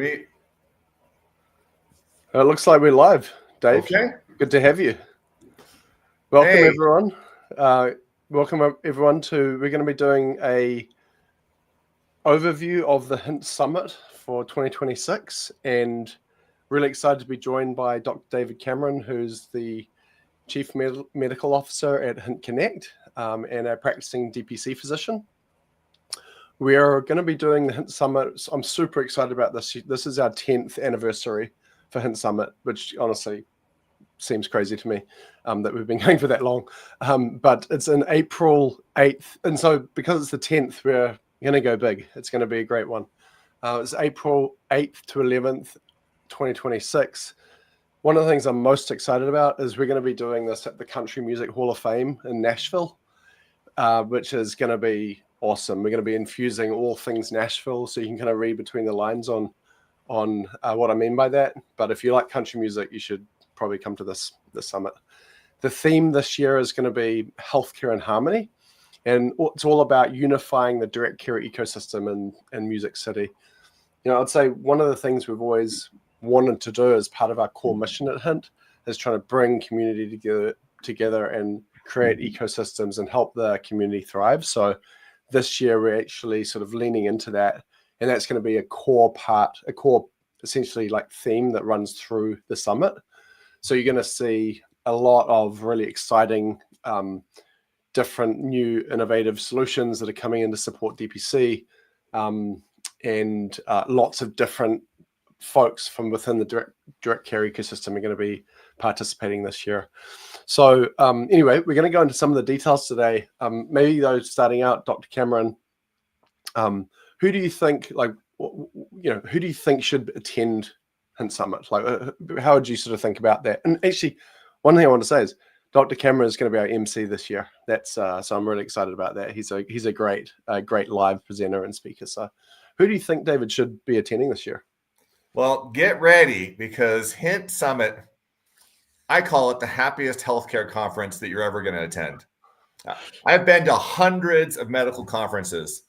It looks like we're live, Dave. Okay. Good to have you. Welcome, Hey. everyone. Welcome, everyone, we're going to be doing a overview of the Hint Summit for 2026, and really excited to be joined by Dr. David Cameron, who's the Chief Medical Officer at Hint Connect and a practicing DPC physician. We are going to be doing the Hint Summit. I'm super excited about this. This is our 10th anniversary for Hint Summit, which honestly seems crazy to me that we've been going for that long. But it's in April 8th. And so because it's the 10th, we're going to go big. It's going to be a great one. It's April 8th to 11th, 2026. One of the things I'm most excited about is we're going to be doing this at the Country Music Hall of Fame in Nashville, which is going to be awesome. We're going to be infusing all things Nashville, so you can kind of read between the lines on what I mean by that. But if you like country music, you should probably come to this summit. The theme this year is going to be healthcare and harmony, and it's all about unifying the direct care ecosystem in Music City. I'd say one of the things we've always wanted to do as part of our core mission at Hint is trying to bring community together and create ecosystems and help the community thrive. So this year we're actually sort of leaning into that, and that's going to be a core essentially like theme that runs through the summit. So you're going to see a lot of really exciting, different new innovative solutions that are coming in to support DPC, and lots of different folks from within the direct care ecosystem are going to be participating this year. So anyway, we're going to go into some of the details today. Maybe though, starting out, Dr. Cameron, who do you think, who do you think should attend Hint Summit? Like, how would you sort of think about that? And actually, one thing I want to say is Dr. Cameron is going to be our MC this year. That's so I'm really excited about that. He's a great live presenter and speaker. So, who do you think, David, should be attending this year? Well, get ready, because Hint Summit, I call it the happiest healthcare conference that you're ever going to attend. I've been to hundreds of medical conferences,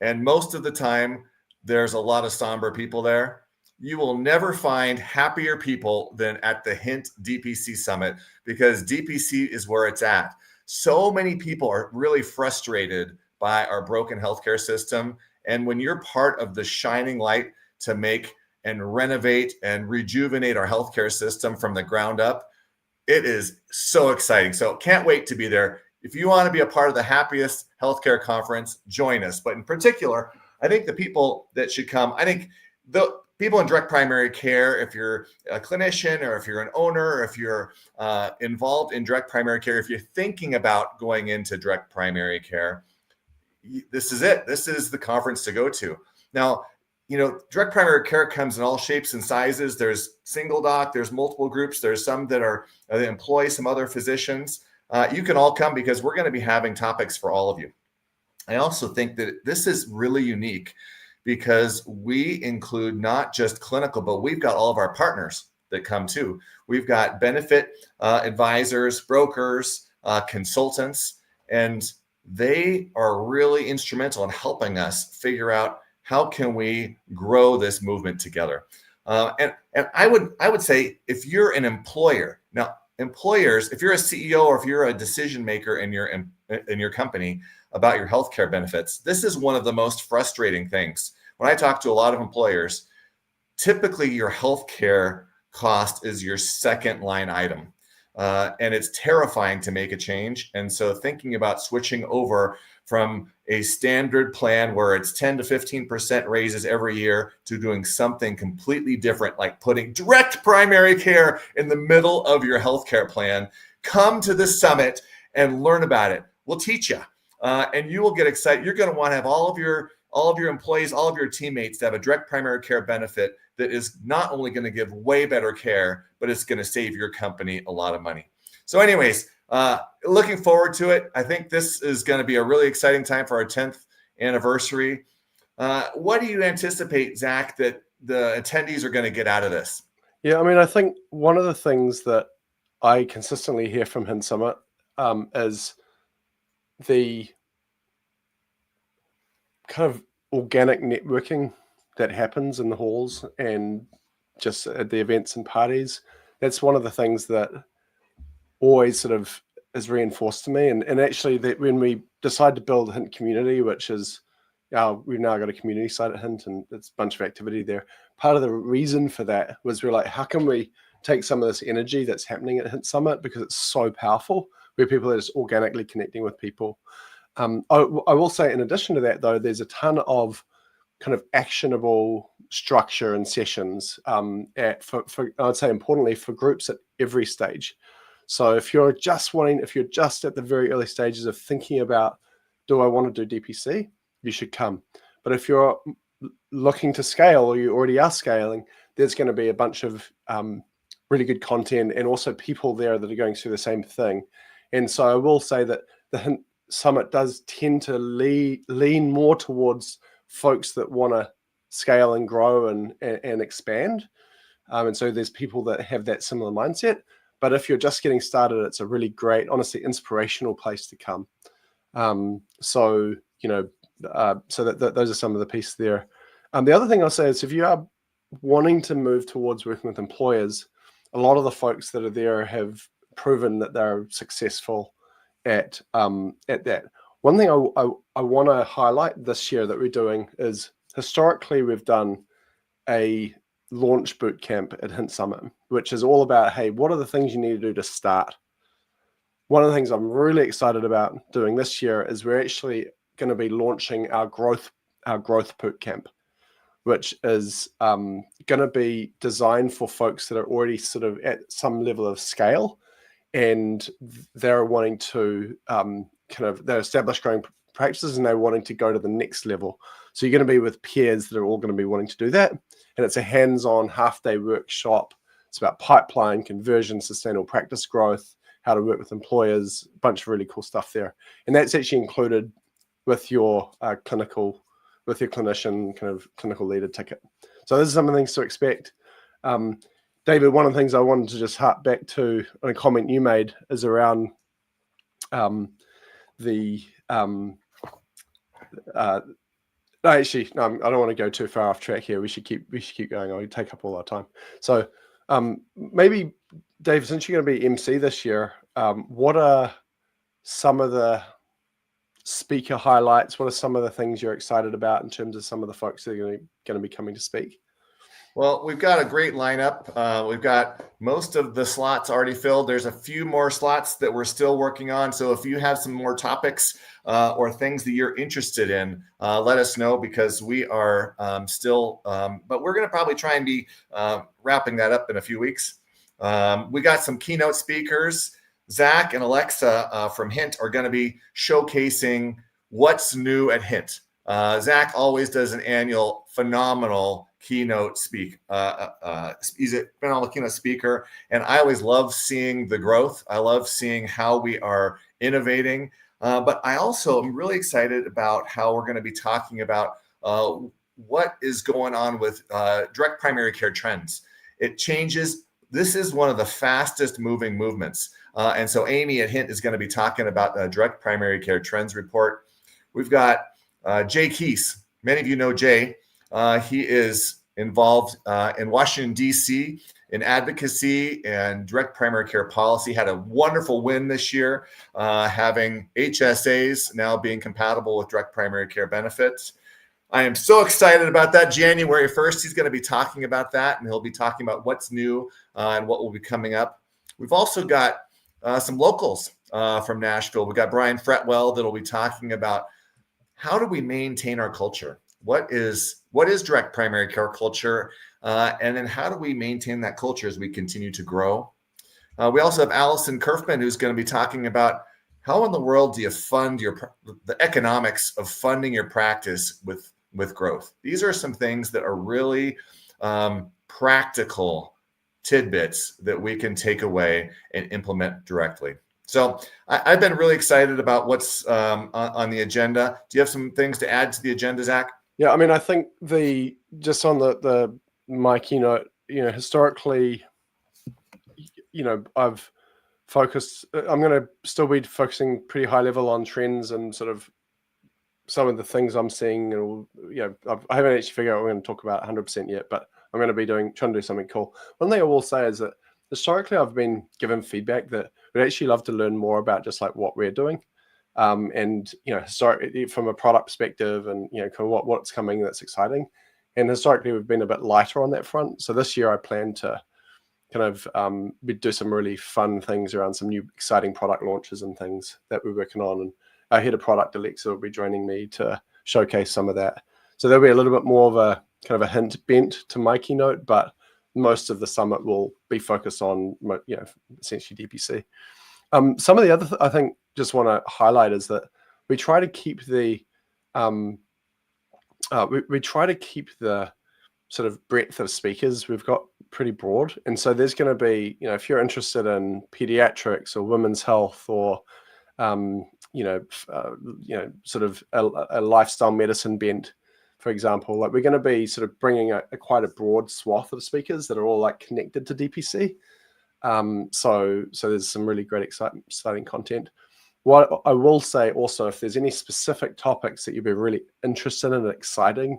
and most of the time there's a lot of somber people there. You will never find happier people than at the Hint DPC Summit, because DPC is where it's at. So many people are really frustrated by our broken healthcare system. And when you're part of the shining light to make and renovate and rejuvenate our healthcare system from the ground up, it is so exciting. So can't wait to be there. If you want to be a part of the happiest healthcare conference, join us. But in particular, I think the people that should come, I think the people in direct primary care, if you're a clinician or if you're an owner, or if you're involved in direct primary care, if you're thinking about going into direct primary care, this is it. This is the conference to go to. Now, direct primary care comes in all shapes and sizes. There's single doc, there's multiple groups, there's some that they employ some other physicians. You can all come, because we're going to be having topics for all of you. I also think that this is really unique, because we include not just clinical, but we've got all of our partners that come too. We've got benefit advisors, brokers, consultants, and they are really instrumental in helping us figure out how can we grow this movement together. And I would say, if you're an employer, now employers, if you're a CEO or if you're a decision maker in your company about your healthcare benefits, this is one of the most frustrating things. When I talk to a lot of employers, typically your healthcare cost is your second line item. And it's terrifying to make a change. And so thinking about switching over from a standard plan where it's 10 to 15% raises every year to doing something completely different, like putting direct primary care in the middle of your healthcare plan, come to this summit and learn about it. We'll teach you, and you will get excited. You're going to want to have all of your employees, all of your teammates to have a direct primary care benefit that is not only going to give way better care, but it's going to save your company a lot of money. So anyways, looking forward to it. I think this is going to be a really exciting time for our 10th anniversary. What do you anticipate, Zach, that the attendees are going to get out of this? Yeah, I mean, I think one of the things that I consistently hear from Hint Summit is the kind of organic networking that happens in the halls and just at the events and parties. That's one of the things that always sort of is reinforced to me. And actually, that when we decide to build a Hint community, which is we've now got a community site at Hint and it's a bunch of activity there. Part of the reason for that was we're like, how can we take some of this energy that's happening at Hint Summit, because it's so powerful, where people are just organically connecting with people. I will say, in addition to that, though, there's a ton of kind of actionable structure and sessions for I'd say importantly for groups at every stage. So if you're just at the very early stages of thinking about, do I want to do DPC, you should come. But if you're looking to scale, or you already are scaling, there's going to be a bunch of really good content and also people there that are going through the same thing. And so I will say that the Hint Summit does tend to lean more towards folks that want to scale and grow and expand. And so there's people that have that similar mindset. But if you're just getting started, it's a really great, honestly, inspirational place to come. So those are some of the pieces there. The other thing I'll say is, if you are wanting to move towards working with employers, a lot of the folks that are there have proven that they're successful at that. One thing I want to highlight this year that we're doing is, historically we've done a launch boot camp at Hint Summit, which is all about, hey, what are the things you need to do to start? One of the things I'm really excited about doing this year is we're actually going to be launching our growth boot camp, which is going to be designed for folks that are already sort of at some level of scale, and they're wanting to they're established growing practices and they're wanting to go to the next level. So you're going to be with peers that are all going to be wanting to do that. And it's a hands-on half-day workshop. It's about pipeline, conversion, sustainable practice growth, how to work with employers, a bunch of really cool stuff there. And that's actually included with your clinician kind of clinical leader ticket. So this is some of the things to expect. David, one of the things I wanted to just harp back to on a comment you made is around I don't want to go too far off track here. We should keep going. I'll take up all our time. So maybe, Dave, since you're going to be MC this year, what are some of the speaker highlights? What are some of the things you're excited about in terms of some of the folks that are going to be coming to speak? Well, we've got a great lineup. We've got most of the slots already filled. There's a few more slots that we're still working on. So if you have some more topics or things that you're interested in, let us know, because we are still, but we're going to probably try and be wrapping that up in a few weeks. We got some keynote speakers. Zak and Alexa from Hint are going to be showcasing what's new at Hint. Zak always does an annual phenomenal keynote speak. He's a phenomenal keynote speaker, and I always love seeing the growth. I love seeing how we are innovating, but I also am really excited about how we're going to be talking about what is going on with direct primary care trends. It changes. This is one of the fastest moving movements, and so Amy at Hint is going to be talking about the direct primary care trends report. We've got Jay Keese. Many of you know Jay. He is involved in Washington, D.C. in advocacy and direct primary care policy. Had a wonderful win this year, having HSAs now being compatible with direct primary care benefits. I am so excited about that. January 1st, he's going to be talking about that, and he'll be talking about what's new and what will be coming up. We've also got some locals from Nashville. We've got Brian Fretwell that'll be talking about how do we maintain our culture? What is direct primary care culture? And then how do we maintain that culture as we continue to grow? We also have Allison Kerfman, who's going to be talking about how in the world do you fund the economics of funding your practice with growth. These are some things that are really practical tidbits that we can take away and implement directly. So I've been really excited about what's on the agenda. Do you have some things to add to the agenda, Zak? Yeah, I mean, I think just on my keynote, historically, I've focused. I'm going to still be focusing pretty high level on trends and sort of some of the things I'm seeing, and I haven't actually figured out what we're going to talk about 100% yet, but I'm going to be trying to do something cool. One thing I will say is that historically I've been given feedback that we'd actually love to learn more about just like what we're doing. And historically from a product perspective, and kind of what's coming that's exciting. And historically we've been a bit lighter on that front. So this year I plan to kind of do some really fun things around some new exciting product launches and things that we're working on. And our head of product, Alexa, will be joining me to showcase some of that. So there'll be a little bit more of a kind of a hint bent to my keynote, but most of the summit will be focused on essentially DPC. Some of the other I think just want to highlight is that we try to keep the sort of breadth of speakers we've got pretty broad, and so there's going to be if you're interested in pediatrics or women's health or sort of a lifestyle medicine bent, for example, like we're going to be sort of bringing quite a broad swath of speakers that are all like connected to DPC. So there's some really great exciting content. What I will say also, if there's any specific topics that you'd be really interested in and exciting,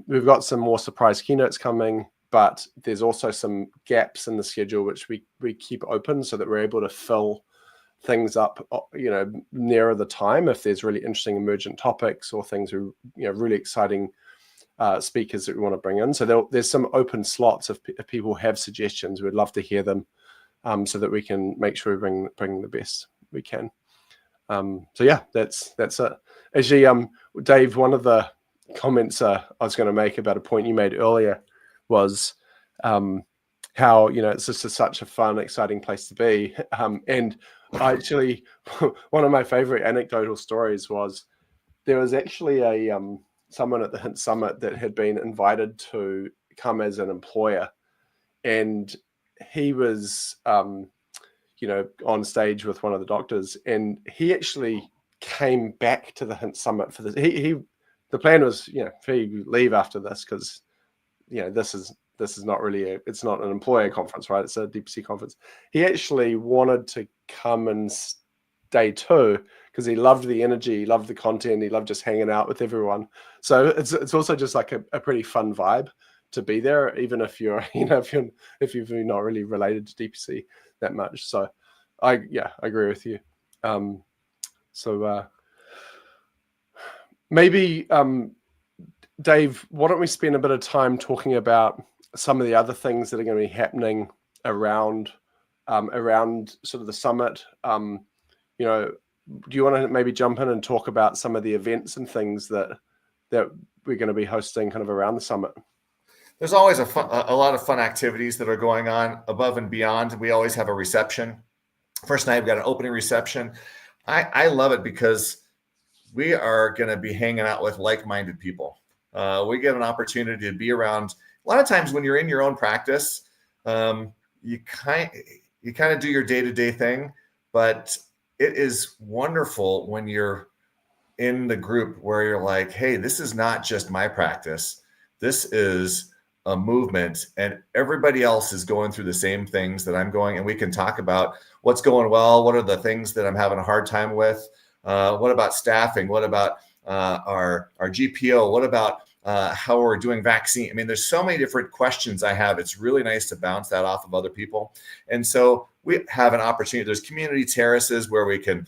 we've got some more surprise keynotes coming, but there's also some gaps in the schedule which we keep open so that we're able to fill things up, nearer the time if there's really interesting emergent topics or things really exciting speakers that we want to bring in. So there's some open slots if people have suggestions. We'd love to hear them, so that we can make sure we bring the best we can. So yeah, that's it. Actually, Dave, one of the comments I was going to make about a point you made earlier was how it's just such a fun, exciting place to be. And I actually, one of my favorite anecdotal stories was there was actually someone at the Hint Summit that had been invited to come as an employer, and he was on stage with one of the doctors, and he actually came back to the Hint Summit for this. The plan was he leave after this because this is not really it's not an employer conference, right? It's a DPC conference. He actually wanted to come and stay too because he loved the energy, he loved the content, he loved just hanging out with everyone. So it's also just like a pretty fun vibe to be there, even if you're if you're not really related to DPC that much. So I agree with you. Maybe Dave, why don't we spend a bit of time talking about some of the other things that are going to be happening around sort of the summit? Do you want to maybe jump in and talk about some of the events and things that we're going to be hosting kind of around the summit? There's always a lot of fun activities that are going on above and beyond. We always have a reception. First night, we've got an opening reception. I love it because we are going to be hanging out with like-minded people. We get an opportunity to be around. A lot of times when you're in your own practice, you kind of do your day-to-day thing, but it is wonderful when you're in the group where you're like, hey, this is not just my practice. This is a movement, and everybody else is going through the same things that I'm going, and we can talk about what's going well, what are the things that I'm having a hard time with, what about staffing, what about our GPO, what about how we're doing vaccine. I mean, there's so many different questions I have. It's really nice to bounce that off of other people. And so we have an opportunity. There's community terraces where we can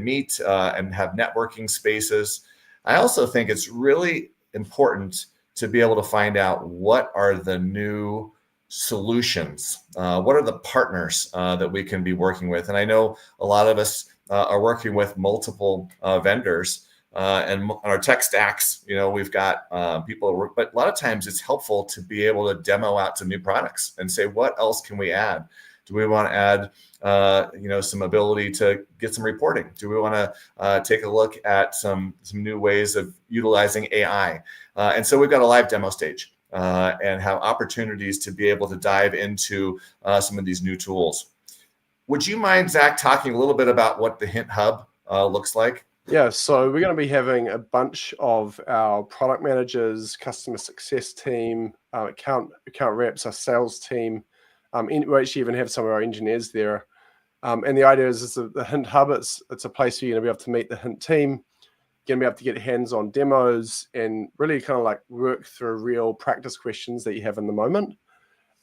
meet and have networking spaces. I also think it's really important to be able to find out what are the new solutions, what are the partners that we can be working with. And I know a lot of us are working with multiple vendors. And on our tech stacks, we've got people work, but a lot of times it's helpful to be able to demo out some new products and say, what else can we add? Do we want to add, some ability to get some reporting? Do we want to take a look at some new ways of utilizing AI? And so we've got a live demo stage and have opportunities to be able to dive into some of these new tools. Would you mind, Zach, talking a little bit about what the Hint Hub looks like? Yeah, so we're going to be having a bunch of our product managers, customer success team, account reps, our sales team. We actually even have some of our engineers there. And the idea is the Hint Hub, it's a place for you to be able to meet the Hint team, going to be able to get hands-on demos and really kind of like work through real practice questions that you have in the moment.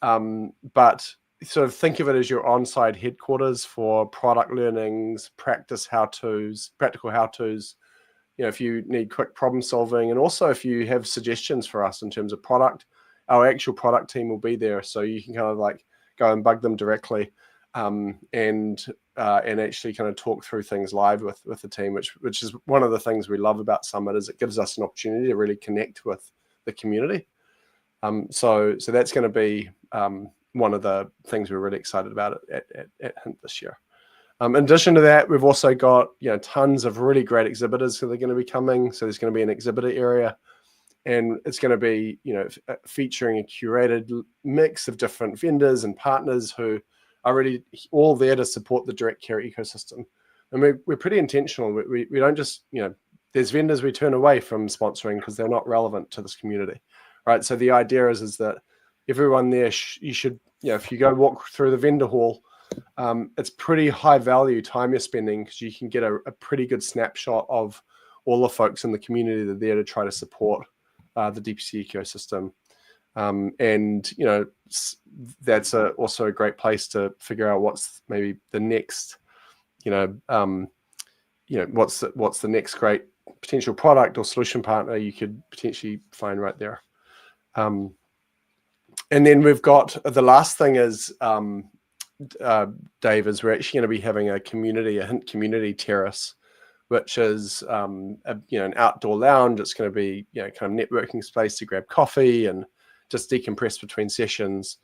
But sort of think of it as your on-site headquarters for product learnings, practical how-tos. If you need quick problem solving, and also if you have suggestions for us in terms of product, our actual product team will be there, so you can kind of like go and bug them directly, and actually kind of talk through things live with the team, which is one of the things we love about Summit, is it gives us an opportunity to really connect with the community. So that's going to be one of the things we're really excited about at Hint this year. In addition to that, we've also got tons of really great exhibitors that are going to be coming. So there's going to be an exhibitor area, and it's going to be featuring a curated mix of different vendors and partners who are really all there to support the direct care ecosystem. And we're pretty intentional. We don't just there's vendors we turn away from sponsoring because they're not relevant to this community, right? So the idea is that everyone there you should if you go walk through the vendor hall, it's pretty high value time you're spending, because you can get a pretty good snapshot of all the folks in the community that are there to try to support the DPC ecosystem. And that's also a great place to figure out what's maybe the next what's the next great potential product or solution partner you could potentially find right there. And then we've got the last thing is Dave, is we're actually going to be having a Hint community terrace, which is an outdoor lounge. It's going to be kind of networking space to grab coffee and just decompress between sessions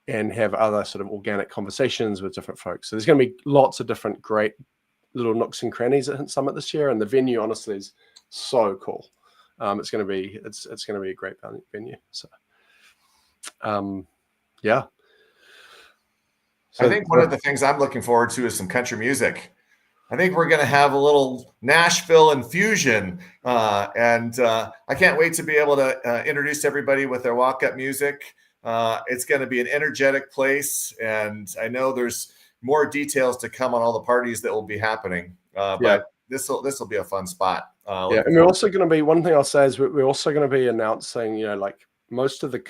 and have other sort of organic conversations with different folks. So there's going to be lots of different great little nooks and crannies at Hint Summit this year, and the venue honestly is so cool. It's going to be a great venue. So yeah. So I think one of the things I'm looking forward to is some country music. I think we're going to have a little Nashville infusion, and I can't wait to be able to introduce everybody with their walk-up music. It's going to be an energetic place, and I know there's more details to come on all the parties that will be happening. But this will be a fun spot. And we're also going to be, one thing I'll say is we're also going to be announcing, like most of the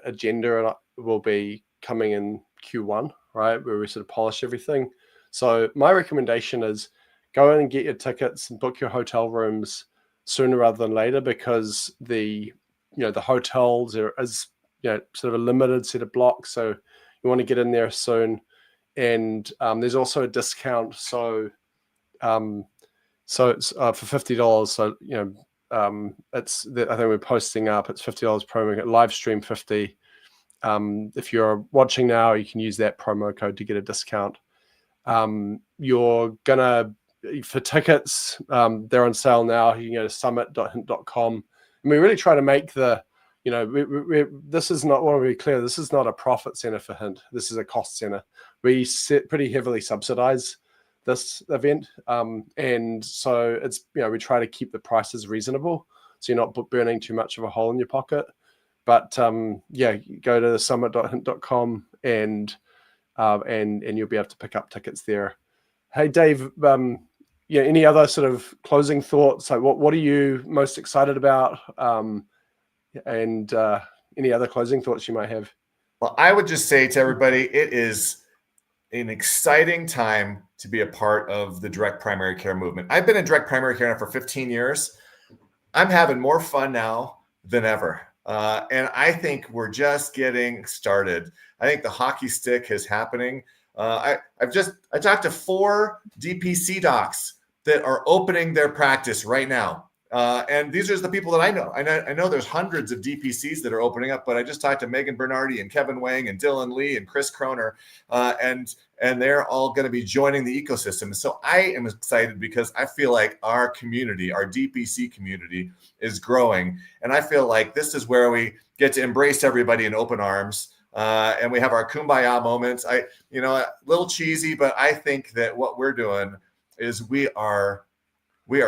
agenda will be coming in Q1, right, where we sort of polish everything. So my recommendation is go in and get your tickets and book your hotel rooms sooner rather than later, because the hotels is sort of a limited set of blocks. So you want to get in there soon. And there's also a discount. So it's for $50. So it's I think we're posting up. It's $50 promo live stream 50. If you're watching now, you can use that promo code to get a discount. You're gonna, for tickets, they're on sale now. You can go to summit.hint.com, and we really try to make this is not, want to be clear, this is not a profit center for Hint. This is a cost center. We pretty heavily subsidize this event, and so it's we try to keep the prices reasonable, so you're not burning too much of a hole in your pocket. But go to summit.hint.com and you'll be able to pick up tickets there. Hey, Dave, any other sort of closing thoughts? Like what are you most excited about? And any other closing thoughts you might have? Well, I would just say to everybody, it is an exciting time to be a part of the direct primary care movement. I've been in direct primary care now for 15 years. I'm having more fun now than ever. And I think we're just getting started. I think the hockey stick is happening. I talked to 4 DPC docs that are opening their practice right now. And these are the people that I know. I know there's hundreds of DPCs that are opening up, but I just talked to Megan Bernardi and Kevin Wang and Dylan Lee and Chris Kroner, and they're all going to be joining the ecosystem. So I am excited because I feel like our community, our DPC community, is growing, and I feel like this is where we get to embrace everybody in open arms, and we have our kumbaya moments. A little cheesy, but I think that what we're doing is we are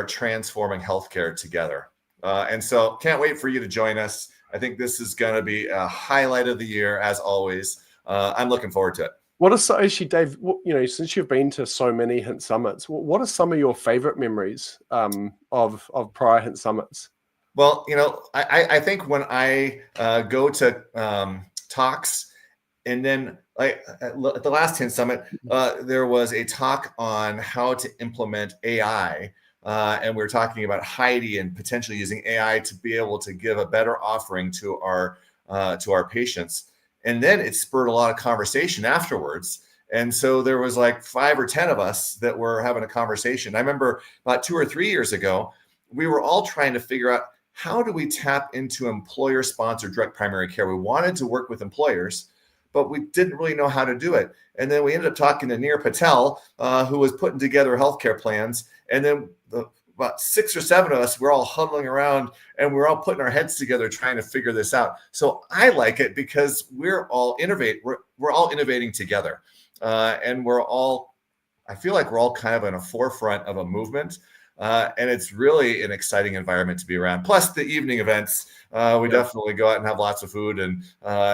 transforming healthcare together. And so can't wait for you to join us. I think this is going to be a highlight of the year, as always. I'm looking forward to it. What are actually, Dave? Since you've been to so many Hint Summits, what are some of your favorite memories of prior Hint Summits? Well, I think when I go to talks, and then like at the last Hint Summit, there was a talk on how to implement AI. And we were talking about Heidi and potentially using AI to be able to give a better offering to our patients. And then it spurred a lot of conversation afterwards. And so there was like 5 or 10 of us that were having a conversation. I remember about 2 or 3 years ago, we were all trying to figure out, how do we tap into employer-sponsored direct primary care? We wanted to work with employers, but we didn't really know how to do it. And then we ended up talking to Neer Patel, who was putting together healthcare plans. And then about 6 or 7 of us were all huddling around, and we're all putting our heads together trying to figure this out. So I like it because we're all innovating together, and I feel like we're all kind of in a forefront of a movement. And it's really an exciting environment to be around. Plus the evening events, we definitely go out and have lots of food and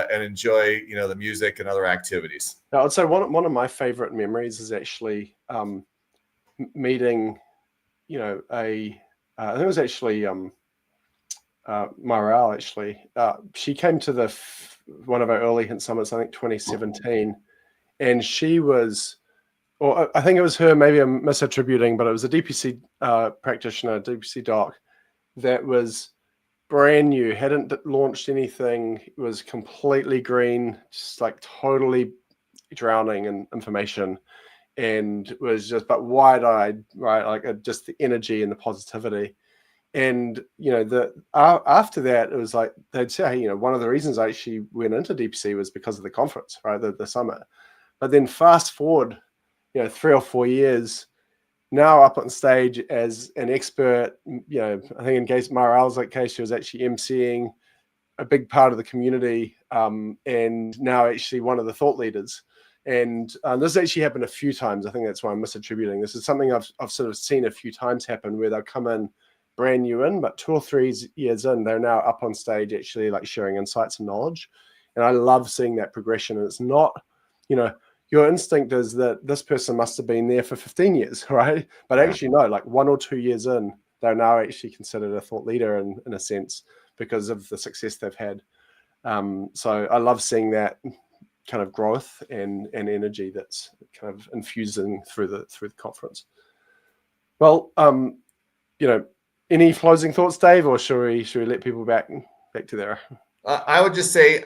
enjoy, the music and other activities. Now, I'd say one of my favorite memories is actually meeting, I think it was actually Morale. Actually, she came to one of our early Hint Summits, I think 2017, and she was. Or I think it was her, maybe I'm misattributing, but it was a DPC practitioner, DPC doc, that was brand new, hadn't launched anything, was completely green, just like totally drowning in information, and was just, but wide-eyed, right? Like just the energy and the positivity. And, after that, it was like, they'd say, hey, one of the reasons I actually went into DPC was because of the conference, right? The summit. But then fast forward, 3 or 4 years, now up on stage as an expert. I think in case Morale's case, she was actually emceeing a big part of the community, and now actually one of the thought leaders. And this has actually happened a few times. I think that's why I'm misattributing. This is something I've sort of seen a few times happen, where they'll come in brand new but 2 or 3 years in, they're now up on stage actually like sharing insights and knowledge. And I love seeing that progression. And it's not, your instinct is that this person must have been there for 15 years, right? But actually, no, like 1 or 2 years in, they're now actually considered a thought leader in a sense, because of the success they've had. So I love seeing that kind of growth and energy that's kind of infusing through the conference. Well, any closing thoughts, Dave, or should we let people back to their? I would just say,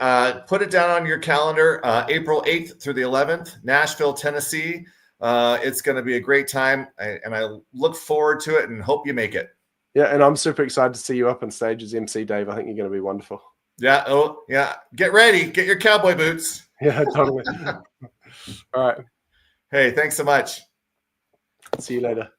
put it down on your calendar, April 8th through the 11th, Nashville, Tennessee. It's going to be a great time, and I look forward to it and hope you make it. Yeah, and I'm super excited to see you up on stage as MC, Dave. I think you're going to be wonderful. Yeah. Oh, yeah. Get ready. Get your cowboy boots. Yeah, totally. All right. Hey, thanks so much. See you later.